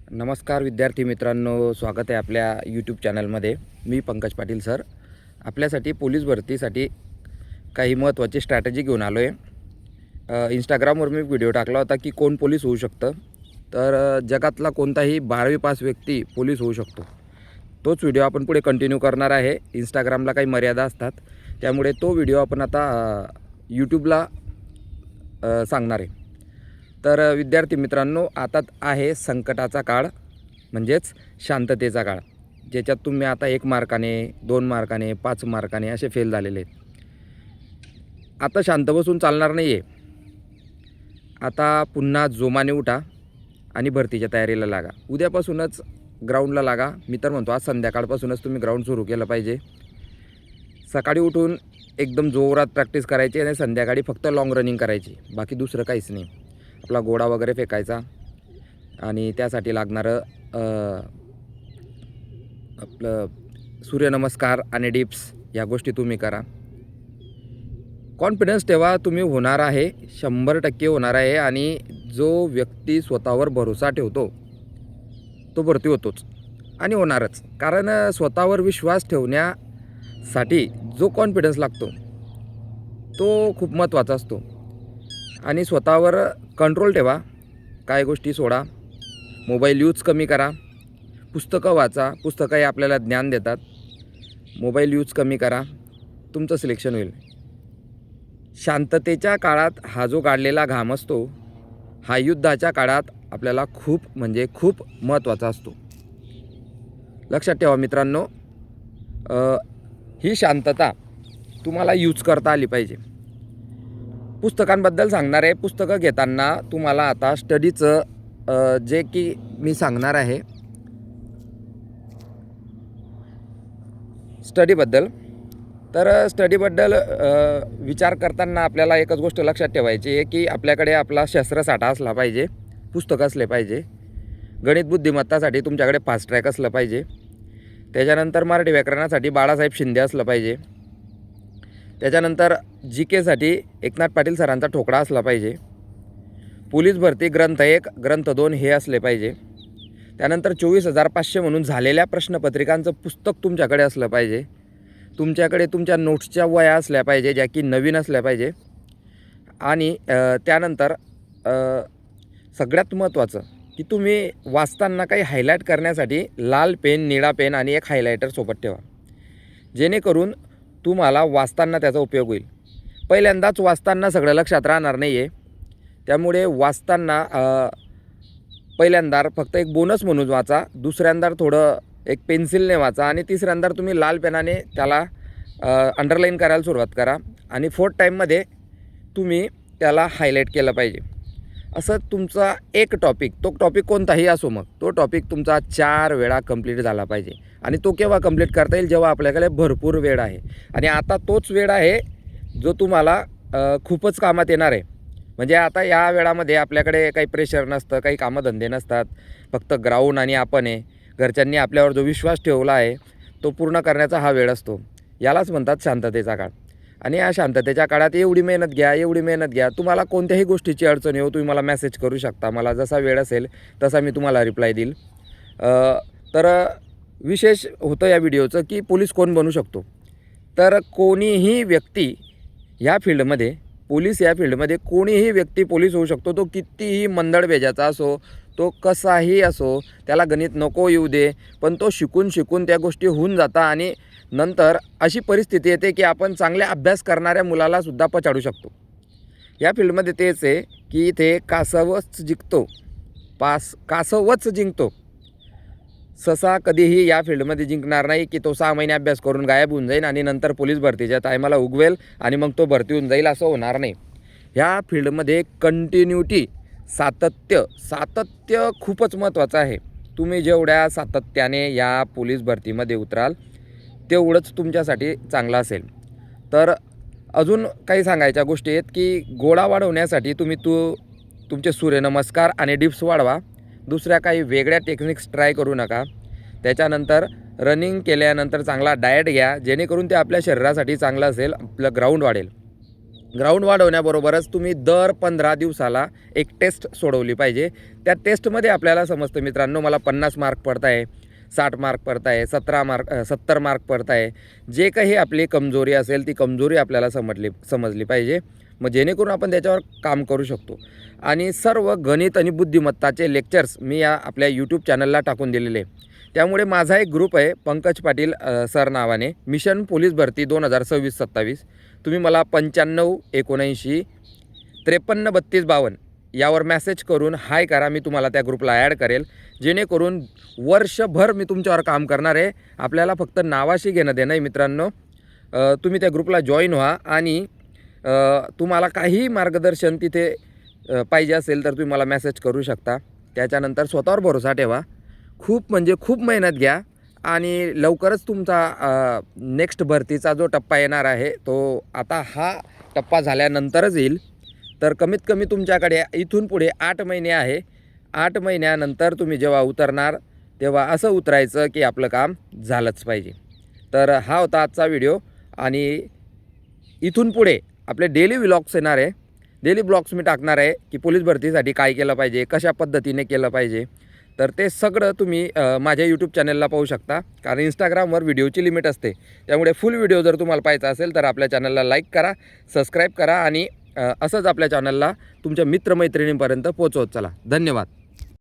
नमस्कार विद्यार्थी मित्रांनो, स्वागत आहे आपल्या यूट्यूब चॅनलमध्ये. मी पंकज पाटील सर आपल्यासाठी पोलीस भरतीसाठी काही महत्त्वाची स्ट्रॅटेजी घेऊन आलो आहे. इंस्टाग्रामवर मी व्हिडिओ टाकला होता की कोण पोलीस होऊ शकतं. तर जगातला कोणताही 12वी पास व्यक्ती पोलीस होऊ शकतो. तोच व्हिडिओ आपण पुढे कंटिन्यू करणार आहे. इंस्टाग्रामला काही मर्यादा असतात, त्यामुळे तो व्हिडिओ आपण आता यूट्यूबला सांगणार आहे. तर विद्यार्थी मित्रांनो, आता आहे संकटाचा काळ, म्हणजेच शांततेचा काळ, ज्याच्यात तुम्ही आता 1 मार्काने 2 मार्काने 5 मार्काने असे फेल झालेले आहेत. आता शांत बसून चालणार नाही आहे. आता पुन्हा जोमाने उठा आणि भरतीच्या तयारीला लागा. उद्यापासूनच ग्राउंडला लागा. मी तर म्हणतो आज संध्याकाळपासूनच तुम्ही ग्राउंड सुरू केलं पाहिजे. सकाळी उठून एकदम जोरात प्रॅक्टिस करायची आणि संध्याकाळी फक्त लाँग रनिंग करायची, बाकी दुसरं काहीच नाही. आपला घोडा वगैरे फेकायचा आणि त्यासाठी लागणारं आपलं सूर्यनमस्कार आणि डिप्स या गोष्टी तुम्ही करा. कॉन्फिडन्स ठेवा, तुम्ही होणार आहे, 100% होणार आहे. आणि जो व्यक्ती स्वतःवर भरोसा ठेवतो तो भरती होतोच आणि होणारच. कारण स्वतःवर विश्वास ठेवण्यासाठी जो कॉन्फिडन्स लागतो तो खूप महत्त्वाचा असतो. आणि स्वतःवर कंट्रोल ठेवा. काय गोष्टी सोडा. मोबाईल यूज कमी करा. पुस्तकं वाचा. पुस्तकं हे आपल्याला ज्ञान देतात. मोबाईल यूज कमी करा, तुमचं सिलेक्शन होईल. शांततेच्या काळात हा जो गाडलेला घाम असतो, हा युद्धाच्या काळात आपल्याला खूप म्हणजे खूप महत्त्वाचा असतो. लक्षात ठेवा मित्रांनो, ही शांतता तुम्हाला यूज करता आली पाहिजे. पुस्तकांबद्दल सांगणार आहे. पुस्तकं घेताना तुम्हाला आता स्टडीचं जे की मी सांगणार आहे स्टडीबद्दल. तर स्टडीबद्दल विचार करताना आपल्याला एकच गोष्ट लक्षात ठेवायची आहे की आपल्याकडे आपला शस्त्रसाठा असला पाहिजे, पुस्तक असले पाहिजे. गणित बुद्धिमत्तासाठी तुमच्याकडे फास्ट ट्रॅक असलं पाहिजे. त्याच्यानंतर मराठी व्याकरणासाठी बाळासाहेब शिंदे असलं पाहिजे. त्याच्यानंतर जी केसाठी एकनाथ पाटील सरांचा ठोकळा असला पाहिजे. पोलीस भरती ग्रंथ 1 ग्रंथ 2 हे असले पाहिजे. त्यानंतर 24,500 म्हणून झालेल्या प्रश्नपत्रिकांचं पुस्तक तुमच्याकडे असलं पाहिजे. तुमच्याकडे तुमच्या नोट्सच्या वह्या असल्या पाहिजे, ज्या की नवीन असल्या पाहिजे. आणि त्यानंतर सगळ्यात महत्त्वाचं की तुम्ही वाचताना काही हायलाईट करण्यासाठी लाल पेन, निळा पेन आणि एक हायलायटर सोबत ठेवा, जेणेकरून तुम्हाला वाचताना त्याचा उपयोग होईल. पहिल्यांदाच वाचताना सगळं लक्षात राहणार नाही आहे, त्यामुळे वाचताना पहिल्यांदा फक्त एक बोनस म्हणून वाचा, दुसऱ्यांदा थोडं एक पेन्सिलने वाचा आणि तिसऱ्यांदा तुम्ही लाल पेनाने त्याला अंडरलाईन करायला सुरुवात करा आणि 4th टाईममध्ये तुम्ही त्याला हायलाईट केलं पाहिजे. असं तुमचा एक टॉपिक, तो टॉपिक कोणताही असो, मग तो टॉपिक तुमचा 4 वेळा कंप्लीट झाला पाहिजे. आणि तो केव्हा कंप्लीट करता येईल, जेव्हा आपल्याकडे भरपूर वेळ आहे. आणि आता तोच वेळ आहे जो तुम्हाला खूपच कामात येणार आहे. म्हणजे आता या वेळामध्ये आपल्याकडे काही प्रेशर नसतं, काही कामधंदे नसतात, फक्त ग्राउंड आणि आपण आहे. घरच्यांनी आपल्यावर जो विश्वास ठेवला आहे तो पूर्ण करण्याचा हा वेळ असतो. यालाच म्हणतात शांततेचा काळ. आणि या शांततेच्या काळात एवढी मेहनत घ्या, एवढी मेहनत घ्या. तुम्हाला कोणत्याही गोष्टीची अडचण येऊ, तुम्ही मला मेसेज करू शकता. मला जसा वेळ असेल तसा मी तुम्हाला रिप्लाय देईल. तर विशेष होतं या व्हिडिओचं की पोलीस कोण बनू शकतो. तर कोणीही व्यक्ती या फील्डमध्ये, पोलीस या फील्डमध्ये कोणीही व्यक्ती पोलीस होऊ शकतो. तो कितीही मंदळ बेजाचा असो, तो कसाही असो, त्याला गणित नको येऊ दे, पण तो शिकून त्या गोष्टी होऊन जाता. आणि नंतर अशी परिस्थिती येते की आपण चांगल्या अभ्यास करणाऱ्या मुलालासुद्धा पछाडू शकतो. या फील्डमध्ये तेच आहे की इथे कासवच जिंकतो. ससा कधीही या फील्डमध्ये जिंकणार नाही की तो 6 महिने अभ्यास करून गायब होऊन जाईल आणि नंतर पोलीस भरतीच्या टायमाला उगवेल आणि मग तो भरती होऊन जाईल, असं होणार नाही. ह्या फील्डमध्ये कंटिन्युटी, सातत्य खूपच महत्त्वाचं आहे. तुम्ही जेवढ्या सातत्याने या पोलीस भरतीमध्ये उतराल तेवढंच तुमच्यासाठी चांगलं असेल. तर अजून काही सांगायच्या गोष्टी आहेत की गोळा वाढवण्यासाठी तुम्ही तुमचे सूर्यनमस्कार आणि डिप्स वाढवा. दुसऱ्या काही वेगळ्या टेक्निक्स ट्राय करू नका. त्याच्यानंतर रनिंग केल्यानंतर चांगला डाएट घ्या, जेणेकरून ते आपल्या शरीरासाठी चांगलं असेल, आपलं ग्राउंड वाढेल. ग्राउंड वाढवण्याबरोबरच तुम्ही दर 15 दिवसाला एक टेस्ट सोडवली पाहिजे. त्या टेस्टमध्ये आपल्याला समजतं मित्रांनो, मला 50 मार्क पडत आहे, 60 मार्क पडत आहे, 70 मार्क पडत आहे. जे काही आपली कमजोरी असेल ती कमजोरी आपल्याला समजली पाहिजे, मग जेणेकरून आपण त्याच्यावर काम करू शकतो. आणि सर्व गणित आणि बुद्धिमत्ताचे लेक्चर्स मी या आपल्या यूट्यूब चॅनलला टाकून दिलेले आहे. त्यामुळे माझा एक ग्रुप आहे पंकज पाटील सर नावाने, मिशन पोलीस भरती 2026-27. तुम्ही मला 95 79 53 32 52 यावर मेसेज करून हाय करा. मी तुम्हाला त्या ग्रुपला ॲड करेल, जेणेकरून वर्षभर मी तुमच्यावर काम करणार आहे. आपल्याला फक्त नावाशी घेणं देणं आहे मित्रांनो. तुम्ही त्या ग्रुपला जॉईन व्हा आणि तुम्हाला काही मार्गदर्शन तिथे पाहिजे असेल तर तुम्ही मला मेसेज करू शकता. त्याच्यानंतर स्वतःवर भरोसा ठेवा, खूप म्हणजे खूप मेहनत घ्या आणि लवकरच तुमचा नेक्स्ट भरतीचा जो टप्पा येणार आहे तो आता हा टप्पा झाल्यानंतरच येईल. तर कमीत कमी तुमच्याकडे इथून पुढे 8 महिने आहे. 8 महिन्यानंतर तुम्ही जेव्हा उतरणार तेव्हा असं उतरायचं की आपलं काम झालंच पाहिजे. तर हा होता आजचा व्हिडिओ आणि इथून पुढे आपले डेली व्लॉग्स येणार आहे. डेली ब्लॉग्स मी टाकणार आहे की पोलीस भरतीसाठी काय केलं पाहिजे, कशा पद्धतीने केलं पाहिजे. तर ते सगळं तुम्ही माझ्या यूट्यूब चॅनलला पाहू शकता, कारण इंस्टाग्रामवर व्हिडिओची लिमिट असते. त्यामुळे फुल व्हिडिओ जर तुम्हाला पाहायचा असेल तर आपल्या चॅनलला लाईक करा, सबस्क्राईब करा आणि असंच आपल्या चॅनलला तुमच्या मित्रमैत्रिणींपर्यंत पोहोचवत चला. धन्यवाद.